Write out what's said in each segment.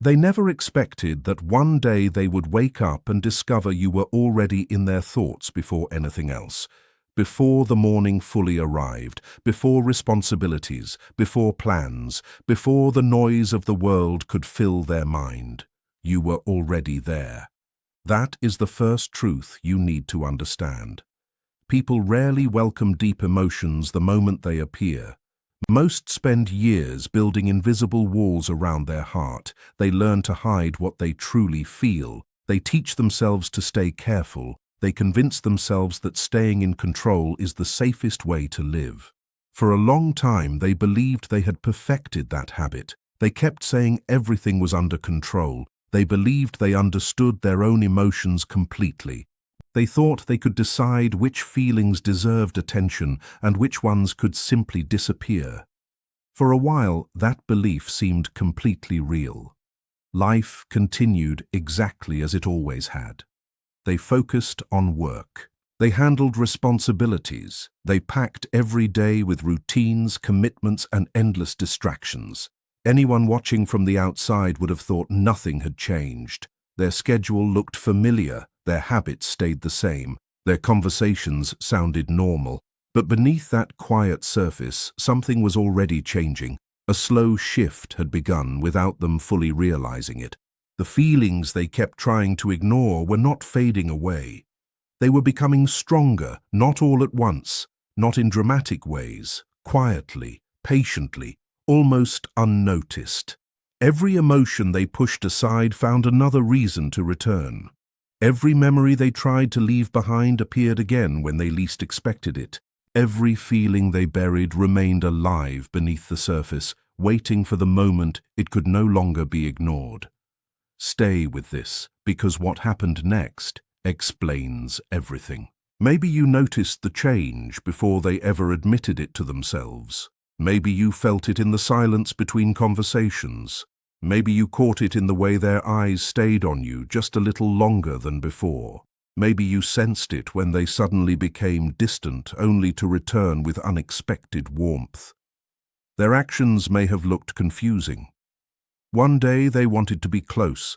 They never expected that one day they would wake up and discover you were already in their thoughts before anything else, before the morning fully arrived, before responsibilities, before plans, before the noise of the world could fill their mind. You were already there. That is the first truth you need to understand. People rarely welcome deep emotions the moment they appear. Most spend years building invisible walls around their heart. They learn to hide what they truly feel. They teach themselves to stay careful. They convince themselves that staying in control is the safest way to live. For a long time, they believed they had perfected that habit. They kept saying everything was under control. They believed they understood their own emotions completely. They thought they could decide which feelings deserved attention and which ones could simply disappear. For a while, that belief seemed completely real. Life continued exactly as it always had. They focused on work. They handled responsibilities. They packed every day with routines, commitments, and endless distractions. Anyone watching from the outside would have thought nothing had changed. Their schedule looked familiar. Their habits stayed the same. Their conversations sounded normal. But beneath that quiet surface, something was already changing. A slow shift had begun without them fully realizing it. The feelings they kept trying to ignore were not fading away. They were becoming stronger, not all at once, not in dramatic ways, quietly, patiently, almost unnoticed. Every emotion they pushed aside found another reason to return. Every memory they tried to leave behind appeared again when they least expected it. Every feeling they buried remained alive beneath the surface, waiting for the moment it could no longer be ignored. Stay with this, because what happened next explains everything. Maybe you noticed the change before they ever admitted it to themselves. Maybe you felt it in the silence between conversations. Maybe you caught it in the way their eyes stayed on you just a little longer than before. Maybe you sensed it when they suddenly became distant, only to return with unexpected warmth. Their actions may have looked confusing. One day they wanted to be close.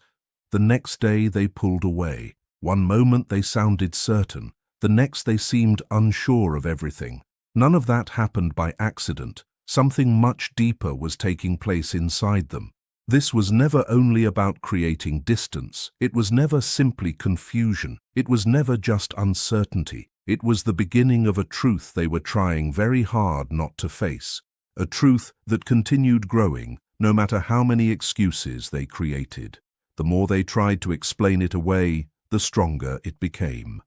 The next day they pulled away. One moment they sounded certain. The next they seemed unsure of everything. None of that happened by accident. Something much deeper was taking place inside them. This was never only about creating distance. It was never simply confusion. It was never just uncertainty. It was the beginning of a truth they were trying very hard not to face. A truth that continued growing, no matter how many excuses they created. The more they tried to explain it away, the stronger it became.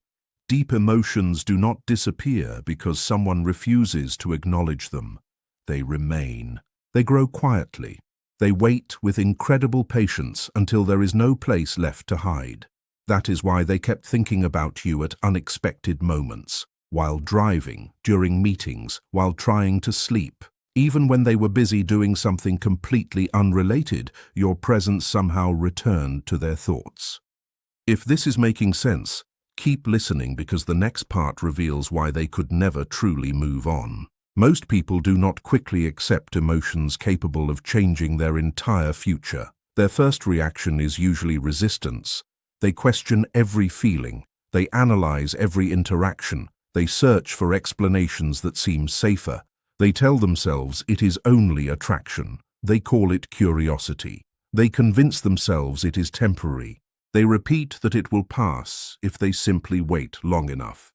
Deep emotions do not disappear because someone refuses to acknowledge them. They remain. They grow quietly. They wait with incredible patience until there is no place left to hide. That is why they kept thinking about you at unexpected moments, while driving, during meetings, while trying to sleep. Even when they were busy doing something completely unrelated, your presence somehow returned to their thoughts. If this is making sense, keep listening because the next part reveals why they could never truly move on. Most people do not quickly accept emotions capable of changing their entire future. Their first reaction is usually resistance. They question every feeling. They analyze every interaction. They search for explanations that seem safer. They tell themselves it is only attraction. They call it curiosity. They convince themselves it is temporary. They repeat that it will pass if they simply wait long enough.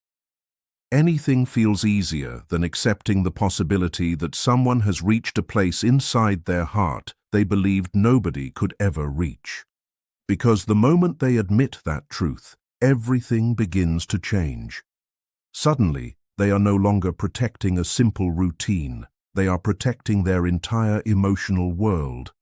Anything feels easier than accepting the possibility that someone has reached a place inside their heart they believed nobody could ever reach. Because the moment they admit that truth, everything begins to change. Suddenly, they are no longer protecting a simple routine. They are protecting their entire emotional world.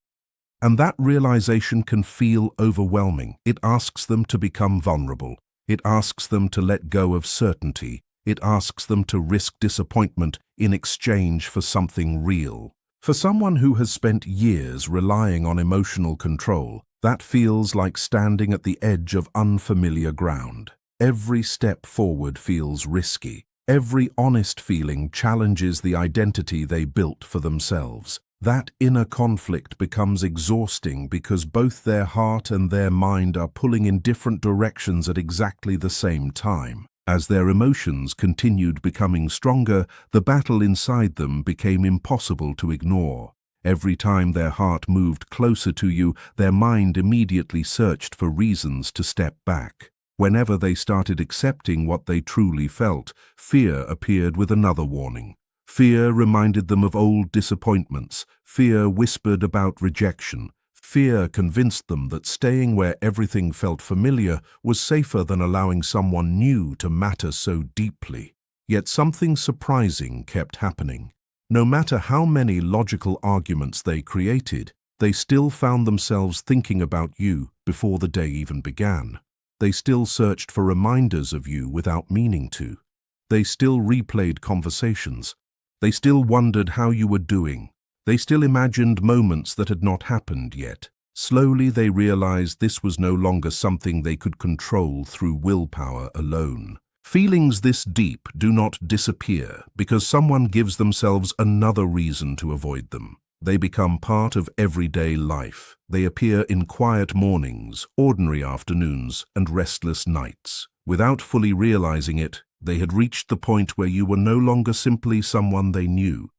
And that realization can feel overwhelming. It asks them to become vulnerable. It asks them to let go of certainty. It asks them to risk disappointment in exchange for something real. For someone who has spent years relying on emotional control, that feels like standing at the edge of unfamiliar ground. Every step forward feels risky. Every honest feeling challenges the identity they built for themselves. That inner conflict becomes exhausting because both their heart and their mind are pulling in different directions at exactly the same time. As their emotions continued becoming stronger, the battle inside them became impossible to ignore. Every time their heart moved closer to you, their mind immediately searched for reasons to step back. Whenever they started accepting what they truly felt, fear appeared with another warning. Fear reminded them of old disappointments. Fear whispered about rejection. Fear convinced them that staying where everything felt familiar was safer than allowing someone new to matter so deeply. Yet something surprising kept happening. No matter how many logical arguments they created, they still found themselves thinking about you before the day even began. They still searched for reminders of you without meaning to. They still replayed conversations. They still wondered how you were doing. They still imagined moments that had not happened yet. Slowly they realized this was no longer something they could control through willpower alone. Feelings this deep do not disappear because someone gives themselves another reason to avoid them. They become part of everyday life. They appear in quiet mornings, ordinary afternoons, and restless nights. Without fully realizing it, they had reached the point where you were no longer simply someone they knew.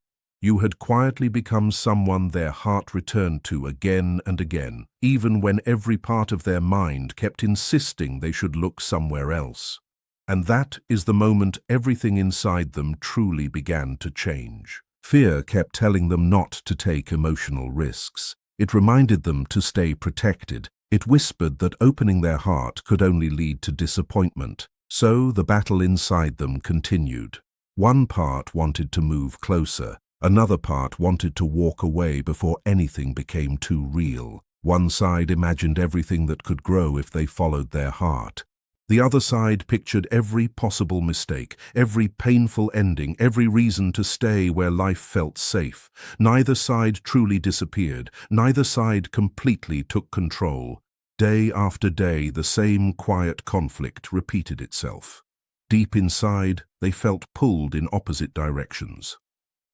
You had quietly become someone their heart returned to again and again, even when every part of their mind kept insisting they should look somewhere else. And that is the moment everything inside them truly began to change. Fear kept telling them not to take emotional risks. It reminded them to stay protected. It whispered that opening their heart could only lead to disappointment. So the battle inside them continued. One part wanted to move closer. Another part wanted to walk away before anything became too real. One side imagined everything that could grow if they followed their heart. The other side pictured every possible mistake, every painful ending, every reason to stay where life felt safe. Neither side truly disappeared. Neither side completely took control. Day after day, the same quiet conflict repeated itself. Deep inside, they felt pulled in opposite directions.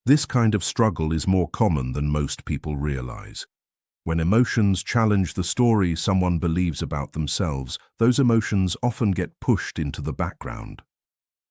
This kind of struggle is more common than most people realize. When emotions challenge the story someone believes about themselves, those emotions often get pushed into the background.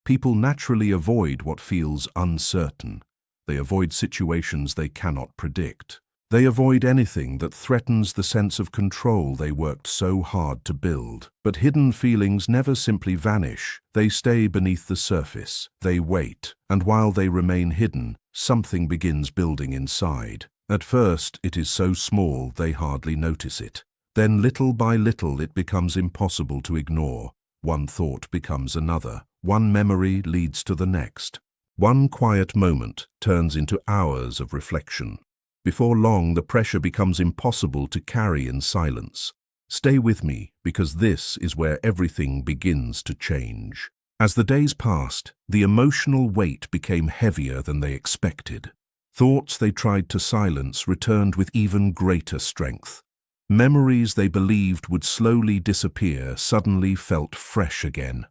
People naturally avoid what feels uncertain. They avoid situations they cannot predict. They avoid anything that threatens the sense of control they worked so hard to build. But hidden feelings never simply vanish. They stay beneath the surface. They wait. And while they remain hidden, something begins building inside. At first, it is so small they hardly notice it. Then little by little it becomes impossible to ignore. One thought becomes another. One memory leads to the next. One quiet moment turns into hours of reflection. Before long, the pressure becomes impossible to carry in silence. Stay with me, because this is where everything begins to change. As the days passed, the emotional weight became heavier than they expected. Thoughts they tried to silence returned with even greater strength. Memories they believed would slowly disappear suddenly felt fresh again.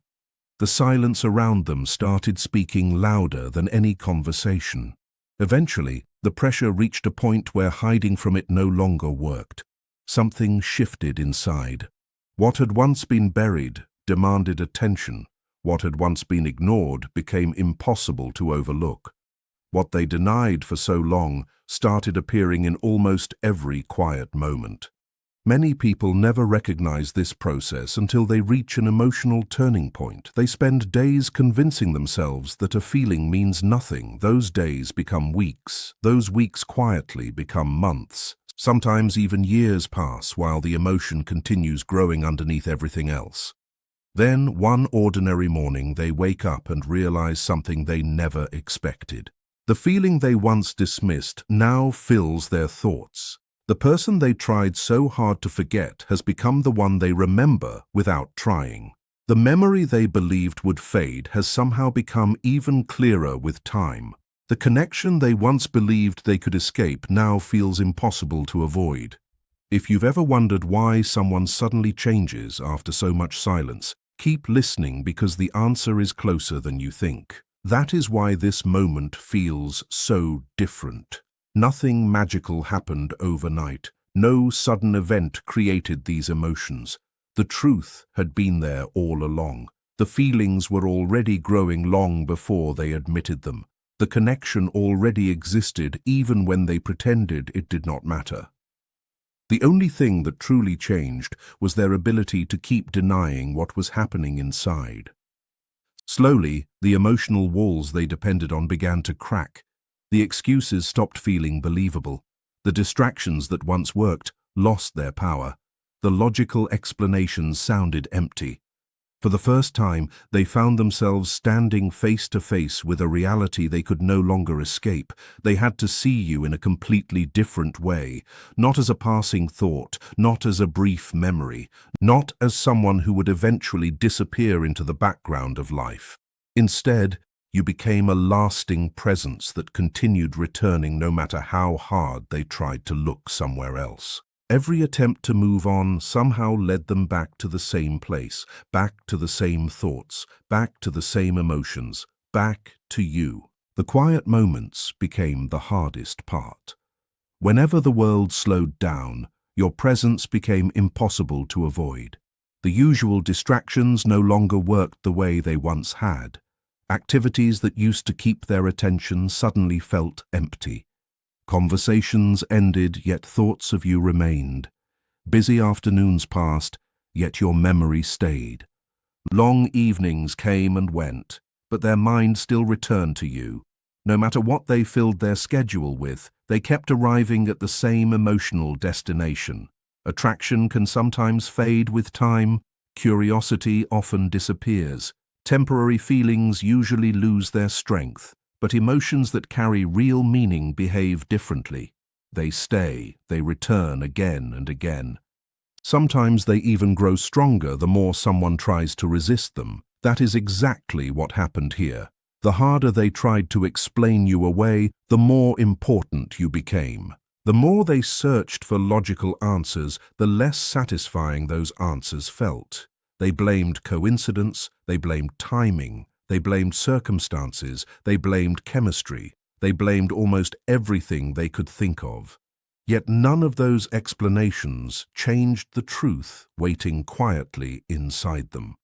The silence around them started speaking louder than any conversation. Eventually, the pressure reached a point where hiding from it no longer worked. Something shifted inside. What had once been buried demanded attention. What had once been ignored became impossible to overlook. What they denied for so long started appearing in almost every quiet moment. Many people never recognize this process until they reach an emotional turning point. They spend days convincing themselves that a feeling means nothing. Those days become weeks. Those weeks quietly become months. Sometimes even years pass while the emotion continues growing underneath everything else. Then, one ordinary morning, they wake up and realize something they never expected. The feeling they once dismissed now fills their thoughts. The person they tried so hard to forget has become the one they remember without trying. The memory they believed would fade has somehow become even clearer with time. The connection they once believed they could escape now feels impossible to avoid. If you've ever wondered why someone suddenly changes after so much silence, keep listening because the answer is closer than you think. That is why this moment feels so different. Nothing magical happened overnight. No sudden event created these emotions. The truth had been there all along. The feelings were already growing long before they admitted them. The connection already existed even when they pretended it did not matter. The only thing that truly changed was their ability to keep denying what was happening inside. Slowly, the emotional walls they depended on began to crack. The excuses stopped feeling believable. The distractions that once worked lost their power. The logical explanations sounded empty. For the first time, they found themselves standing face to face with a reality they could no longer escape. They had to see you in a completely different way, not as a passing thought, not as a brief memory, not as someone who would eventually disappear into the background of life. Instead, you became a lasting presence that continued returning no matter how hard they tried to look somewhere else. Every attempt to move on somehow led them back to the same place, back to the same thoughts, back to the same emotions, back to you. The quiet moments became the hardest part. Whenever the world slowed down, your presence became impossible to avoid. The usual distractions no longer worked the way they once had. Activities that used to keep their attention suddenly felt empty. Conversations ended, yet thoughts of you remained. Busy afternoons passed, yet your memory stayed. Long evenings came and went, but their mind still returned to you. No matter what they filled their schedule with, they kept arriving at the same emotional destination. Attraction can sometimes fade with time. Curiosity often disappears. Temporary feelings usually lose their strength. But emotions that carry real meaning behave differently. They stay, they return again and again. Sometimes they even grow stronger the more someone tries to resist them. That is exactly what happened here. The harder they tried to explain you away, the more important you became. The more they searched for logical answers, the less satisfying those answers felt. They blamed coincidence, they blamed timing, they blamed circumstances, they blamed chemistry, they blamed almost everything they could think of. Yet none of those explanations changed the truth waiting quietly inside them.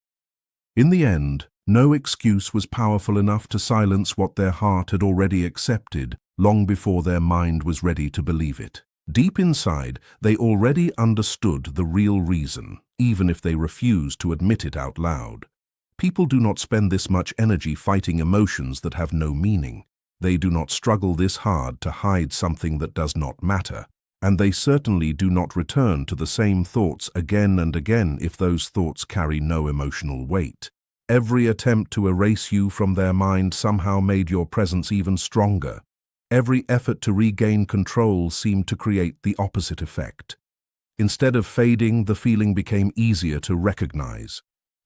In the end, no excuse was powerful enough to silence what their heart had already accepted long before their mind was ready to believe it. Deep inside, they already understood the real reason, even if they refused to admit it out loud. People do not spend this much energy fighting emotions that have no meaning. They do not struggle this hard to hide something that does not matter. And they certainly do not return to the same thoughts again and again if those thoughts carry no emotional weight. Every attempt to erase you from their mind somehow made your presence even stronger. Every effort to regain control seemed to create the opposite effect. Instead of fading, the feeling became easier to recognize.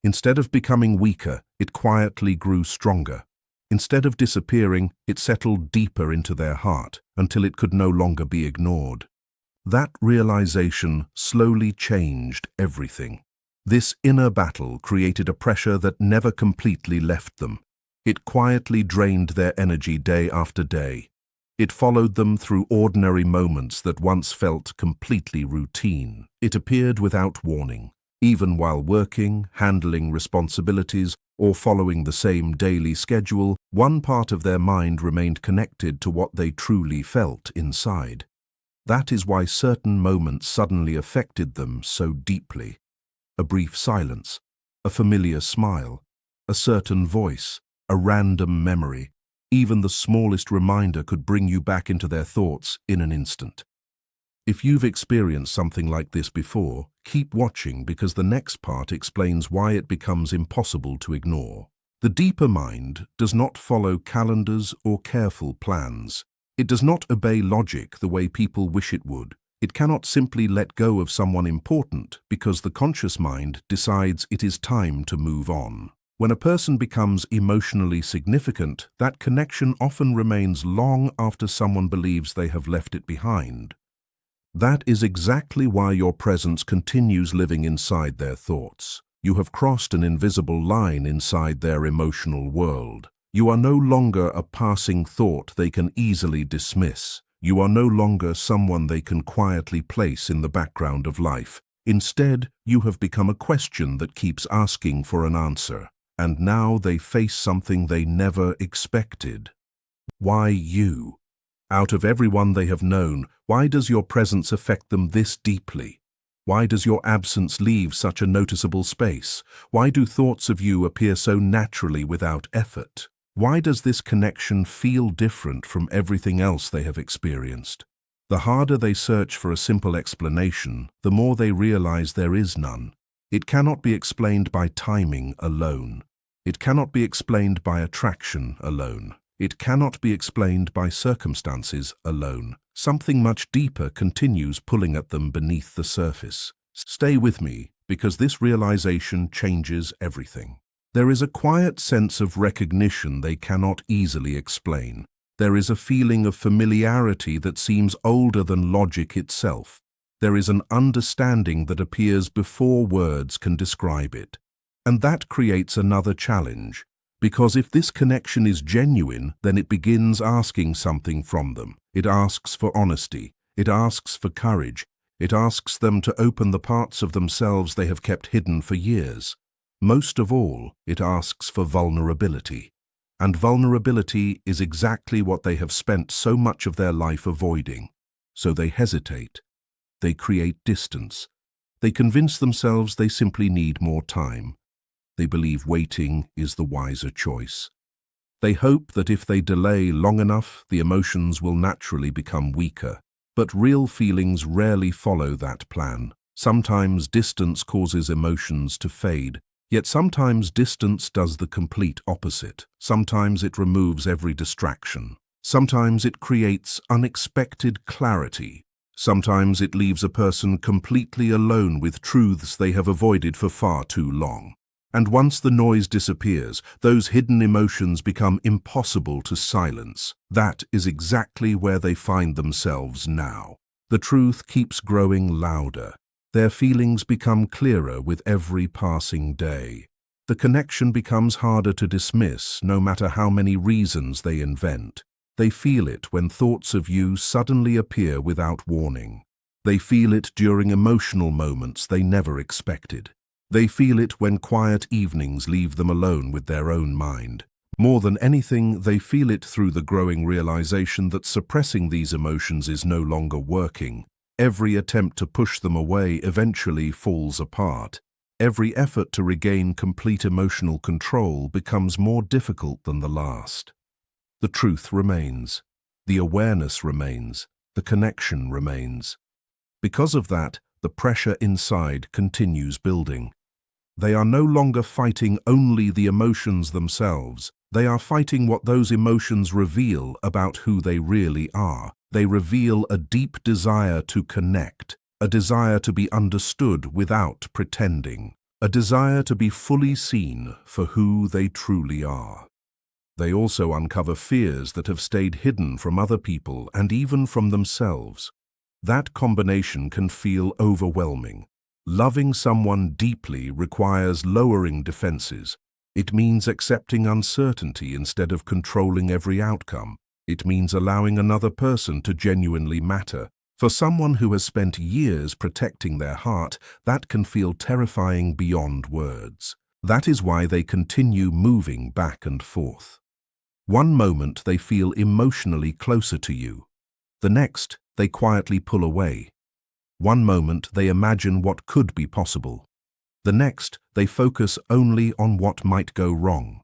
Instead of becoming weaker, it quietly grew stronger. Instead of disappearing, it settled deeper into their heart until it could no longer be ignored. That realization slowly changed everything. This inner battle created a pressure that never completely left them. It quietly drained their energy day after day. It followed them through ordinary moments that once felt completely routine. It appeared without warning. Even while working, handling responsibilities, or following the same daily schedule, one part of their mind remained connected to what they truly felt inside. That is why certain moments suddenly affected them so deeply. A brief silence, a familiar smile, a certain voice, a random memory. Even the smallest reminder could bring you back into their thoughts in an instant. If you've experienced something like this before, keep watching because the next part explains why it becomes impossible to ignore. The deeper mind does not follow calendars or careful plans. It does not obey logic the way people wish it would. It cannot simply let go of someone important because the conscious mind decides it is time to move on. When a person becomes emotionally significant, that connection often remains long after someone believes they have left it behind. That is exactly why your presence continues living inside their thoughts. You have crossed an invisible line inside their emotional world. You are no longer a passing thought they can easily dismiss. You are no longer someone they can quietly place in the background of life. Instead, you have become a question that keeps asking for an answer. And now they face something they never expected. Why you? Out of everyone they have known, why does your presence affect them this deeply? Why does your absence leave such a noticeable space? Why do thoughts of you appear so naturally without effort? Why does this connection feel different from everything else they have experienced? The harder they search for a simple explanation, the more they realize there is none. It cannot be explained by timing alone. It cannot be explained by attraction alone. It cannot be explained by circumstances alone. Something much deeper continues pulling at them beneath the surface. Stay with me, because this realization changes everything. There is a quiet sense of recognition they cannot easily explain. There is a feeling of familiarity that seems older than logic itself. There is an understanding that appears before words can describe it. And that creates another challenge. Because if this connection is genuine, then it begins asking something from them. It asks for honesty. It asks for courage. It asks them to open the parts of themselves they have kept hidden for years. Most of all, it asks for vulnerability. And vulnerability is exactly what they have spent so much of their life avoiding. So they hesitate. They create distance. They convince themselves they simply need more time. They believe waiting is the wiser choice. They hope that if they delay long enough, the emotions will naturally become weaker. But real feelings rarely follow that plan. Sometimes distance causes emotions to fade, yet sometimes distance does the complete opposite. Sometimes it removes every distraction. Sometimes it creates unexpected clarity. Sometimes it leaves a person completely alone with truths they have avoided for far too long. And once the noise disappears, those hidden emotions become impossible to silence. That is exactly where they find themselves now. The truth keeps growing louder. Their feelings become clearer with every passing day. The connection becomes harder to dismiss, no matter how many reasons they invent. They feel it when thoughts of you suddenly appear without warning. They feel it during emotional moments they never expected. They feel it when quiet evenings leave them alone with their own mind. More than anything, they feel it through the growing realization that suppressing these emotions is no longer working. Every attempt to push them away eventually falls apart. Every effort to regain complete emotional control becomes more difficult than the last. The truth remains. The awareness remains. The connection remains. Because of that, the pressure inside continues building. They are no longer fighting only the emotions themselves. They are fighting what those emotions reveal about who they really are. They reveal a deep desire to connect, a desire to be understood without pretending, a desire to be fully seen for who they truly are. They also uncover fears that have stayed hidden from other people and even from themselves. That combination can feel overwhelming. Loving someone deeply requires lowering defenses. It means accepting uncertainty instead of controlling every outcome. It means allowing another person to genuinely matter. For someone who has spent years protecting their heart, that can feel terrifying beyond words. That is why they continue moving back and forth. One moment they feel emotionally closer to you. The next, they quietly pull away. One moment they imagine what could be possible. The next, they focus only on what might go wrong.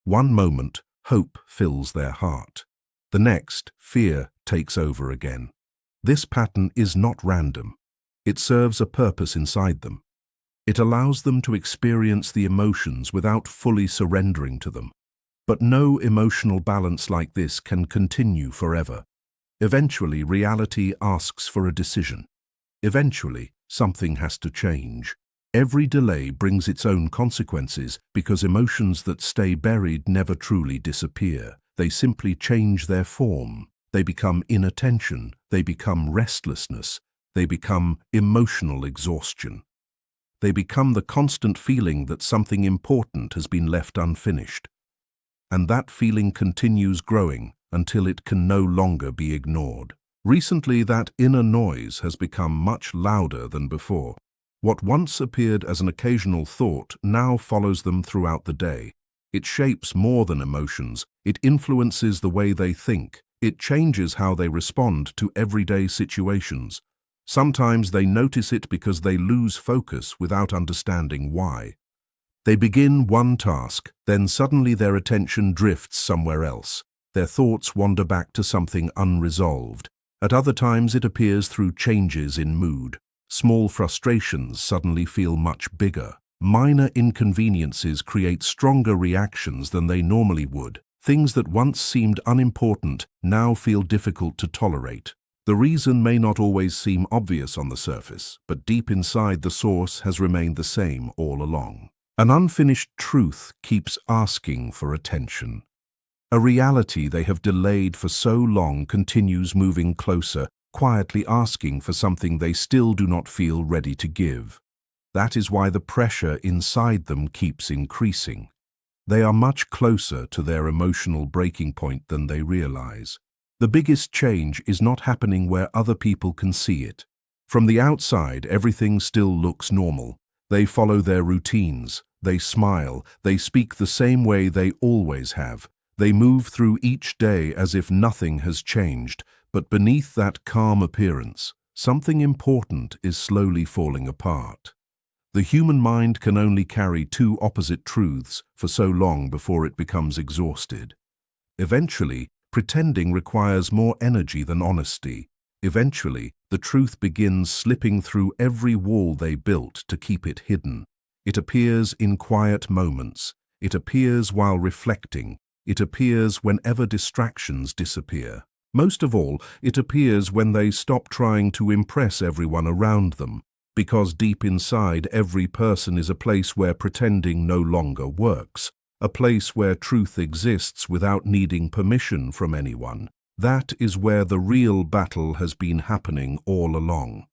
One moment, hope fills their heart. The next, fear takes over again. This pattern is not random. It serves a purpose inside them. It allows them to experience the emotions without fully surrendering to them. But no emotional balance like this can continue forever. Eventually, reality asks for a decision. Eventually, something has to change. Every delay brings its own consequences because emotions that stay buried never truly disappear. They simply change their form. They become inattention. They become restlessness. They become emotional exhaustion. They become the constant feeling that something important has been left unfinished. And that feeling continues growing until it can no longer be ignored. Recently, that inner noise has become much louder than before. What once appeared as an occasional thought now follows them throughout the day. It shapes more than emotions. It influences the way they think. It changes how they respond to everyday situations. Sometimes they notice it because they lose focus without understanding why. They begin one task, then suddenly their attention drifts somewhere else. Their thoughts wander back to something unresolved. At other times it appears through changes in mood. Small frustrations suddenly feel much bigger. Minor inconveniences create stronger reactions than they normally would. Things that once seemed unimportant now feel difficult to tolerate. The reason may not always seem obvious on the surface, but deep inside the source has remained the same all along. An unfinished truth keeps asking for attention. A reality they have delayed for so long continues moving closer, quietly asking for something they still do not feel ready to give. That is why the pressure inside them keeps increasing. They are much closer to their emotional breaking point than they realize. The biggest change is not happening where other people can see it. From the outside, everything still looks normal. They follow their routines, they smile, they speak the same way they always have. They move through each day as if nothing has changed, but beneath that calm appearance, something important is slowly falling apart. The human mind can only carry two opposite truths for so long before it becomes exhausted. Eventually, pretending requires more energy than honesty. Eventually, the truth begins slipping through every wall they built to keep it hidden. It appears in quiet moments. It appears while reflecting. It appears whenever distractions disappear. Most of all, it appears when they stop trying to impress everyone around them. Because deep inside, every person is a place where pretending no longer works, a place where truth exists without needing permission from anyone. That is where the real battle has been happening all along.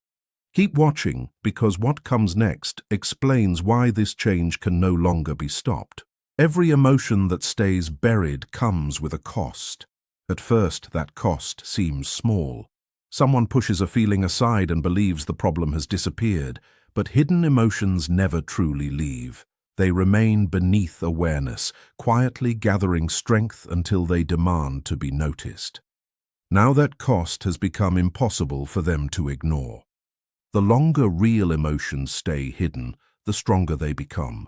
Keep watching, because what comes next explains why this change can no longer be stopped. Every emotion that stays buried comes with a cost. At first, that cost seems small. Someone pushes a feeling aside and believes the problem has disappeared, but hidden emotions never truly leave. They remain beneath awareness, quietly gathering strength until they demand to be noticed. Now that cost has become impossible for them to ignore. The longer real emotions stay hidden, the stronger they become.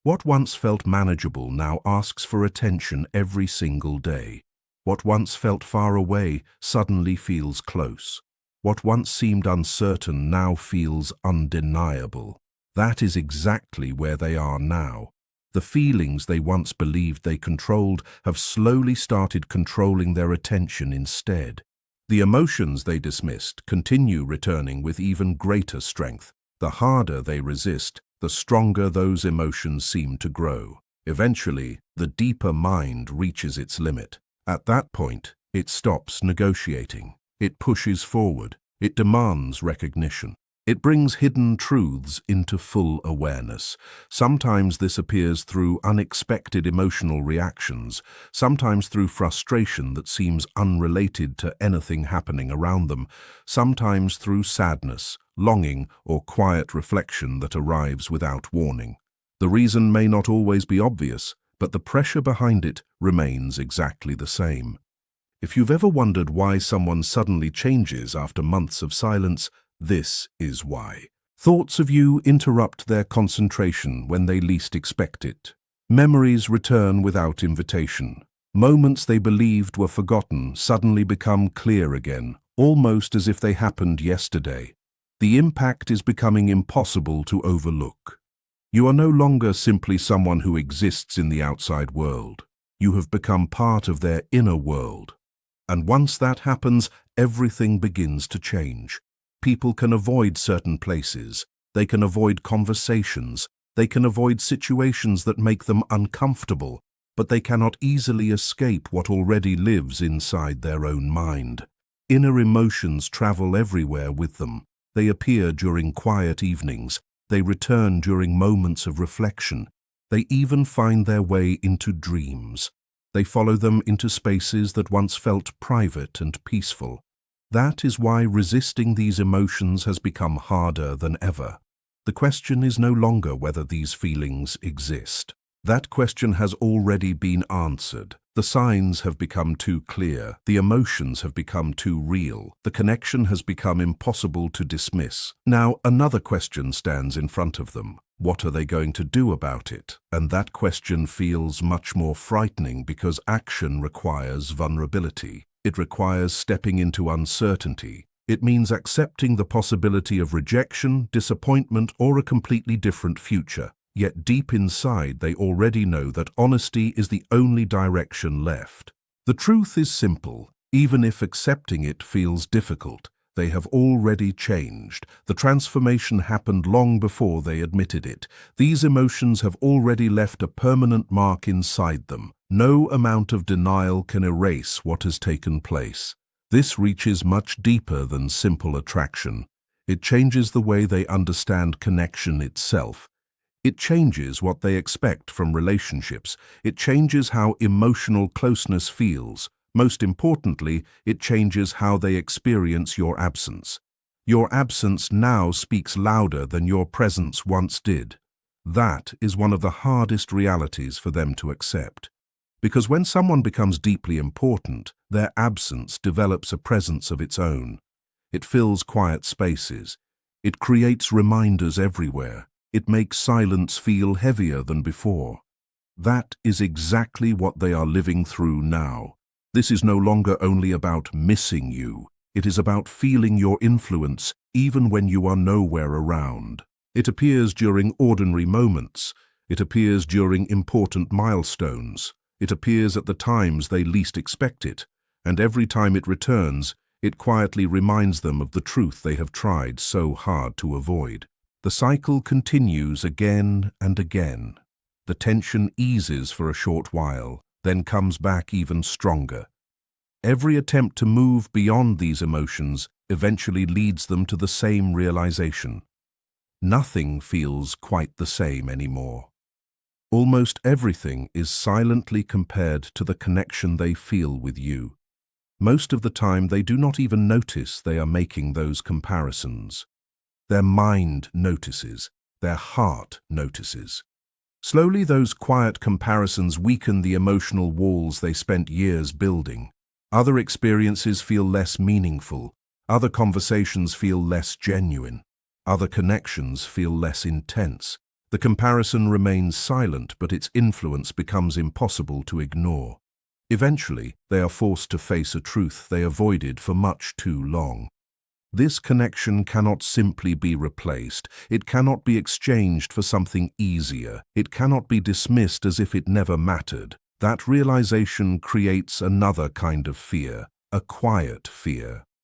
What once felt manageable now asks for attention every single day. What once felt far away suddenly feels close. What once seemed uncertain now feels undeniable. That is exactly where they are now. The feelings they once believed they controlled have slowly started controlling their attention instead. The emotions they dismissed continue returning with even greater strength. The harder they resist, the stronger those emotions seem to grow. Eventually, the deeper mind reaches its limit. At that point, it stops negotiating. It pushes forward. It demands recognition. It brings hidden truths into full awareness. Sometimes this appears through unexpected emotional reactions, sometimes through frustration that seems unrelated to anything happening around them, sometimes through sadness, longing, or quiet reflection that arrives without warning. The reason may not always be obvious, but the pressure behind it remains exactly the same. If you've ever wondered why someone suddenly changes after months of silence, this is why. Thoughts of you interrupt their concentration when they least expect it. Memories return without invitation. Moments they believed were forgotten suddenly become clear again, almost as if they happened yesterday. The impact is becoming impossible to overlook. You are no longer simply someone who exists in the outside world. You have become part of their inner world. And once that happens, everything begins to change. People can avoid certain places. They can avoid conversations. They can avoid situations that make them uncomfortable, but they cannot easily escape what already lives inside their own mind. Inner emotions travel everywhere with them. They appear during quiet evenings. They return during moments of reflection. They even find their way into dreams. They follow them into spaces that once felt private and peaceful. That is why resisting these emotions has become harder than ever. The question is no longer whether these feelings exist. That question has already been answered. The signs have become too clear. The emotions have become too real. The connection has become impossible to dismiss. Now, another question stands in front of them. What are they going to do about it? And that question feels much more frightening because action requires vulnerability. It requires stepping into uncertainty. It means accepting the possibility of rejection, disappointment, or a completely different future. Yet deep inside, they already know that honesty is the only direction left. The truth is simple. Even if accepting it feels difficult, they have already changed. The transformation happened long before they admitted it. These emotions have already left a permanent mark inside them. No amount of denial can erase what has taken place. This reaches much deeper than simple attraction. It changes the way they understand connection itself. It changes what they expect from relationships. It changes how emotional closeness feels. Most importantly, it changes how they experience your absence. Your absence now speaks louder than your presence once did. That is one of the hardest realities for them to accept. Because when someone becomes deeply important, their absence develops a presence of its own. It fills quiet spaces. It creates reminders everywhere. It makes silence feel heavier than before. That is exactly what they are living through now. This is no longer only about missing you. It is about feeling your influence even when you are nowhere around. It appears during ordinary moments. It appears during important milestones. It appears at the times they least expect it. And every time it returns, it quietly reminds them of the truth they have tried so hard to avoid. The cycle continues again and again. The tension eases for a short while, then comes back even stronger. Every attempt to move beyond these emotions eventually leads them to the same realization. Nothing feels quite the same anymore. Almost everything is silently compared to the connection they feel with you. Most of the time, they do not even notice they are making those comparisons. Their mind notices. Their heart notices. Slowly, those quiet comparisons weaken the emotional walls they spent years building. Other experiences feel less meaningful. Other conversations feel less genuine. Other connections feel less intense. The comparison remains silent, but its influence becomes impossible to ignore. Eventually, they are forced to face a truth they avoided for much too long. This connection cannot simply be replaced. It cannot be exchanged for something easier. It cannot be dismissed as if it never mattered. That realization creates another kind of fear, a quiet fear.